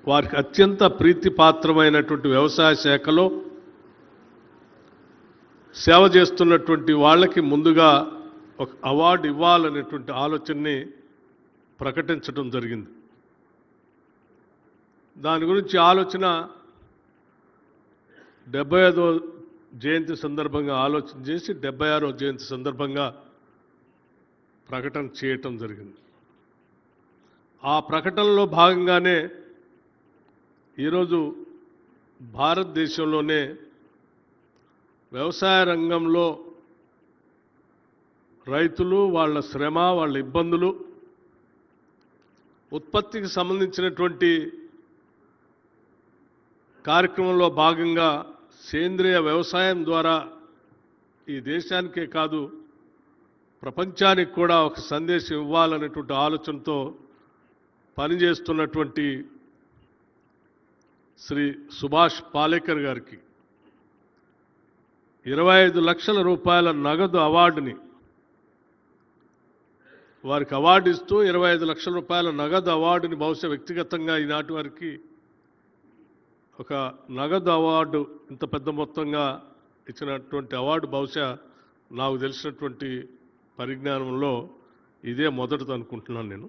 వారికి అత్యంత ప్రీతిపాత్రమైనటువంటి వ్యవసాయ శాఖలో సేవ చేస్తున్నటువంటి వాళ్ళకి ముందుగా ఒక అవార్డు ఇవ్వాలనేటువంటి ఆలోచనని ప్రకటించడం జరిగింది. దాని గురించి ఆలోచన 75వ జయంతి సందర్భంగా ఆలోచన చేసి 76వ జయంతి సందర్భంగా ప్రకటన చేయటం జరిగింది. ఆ ప్రకటనలో భాగంగానే ఈరోజు భారతదేశంలోనే వ్యవసాయ రంగంలో రైతులు వాళ్ళ శ్రమ, వాళ్ళ ఇబ్బందులు, ఉత్పత్తికి సంబంధించినటువంటి కార్యక్రమంలో భాగంగా సేంద్రియ వ్యవసాయం ద్వారా ఈ దేశానికే కాదు ప్రపంచానికి కూడా ఒక సందేశం ఇవ్వాలనేటువంటి ఆలోచనతో పనిచేస్తున్నటువంటి శ్రీ సుభాష్ పాలేకర్ గారికి 25 లక్షల రూపాయల నగదు అవార్డుని వారికి అవార్డు ఇస్తూ 25 లక్షల రూపాయల నగదు అవార్డుని బహుశా వ్యక్తిగతంగా ఈనాటి వారికి ఒక నగదు అవార్డు ఇంత పెద్ద మొత్తంగా ఇచ్చినటువంటి అవార్డు బహుశా నాకు తెలిసినటువంటి పరిజ్ఞానంలో ఇదే మొదటిది అనుకుంటున్నాను నేను.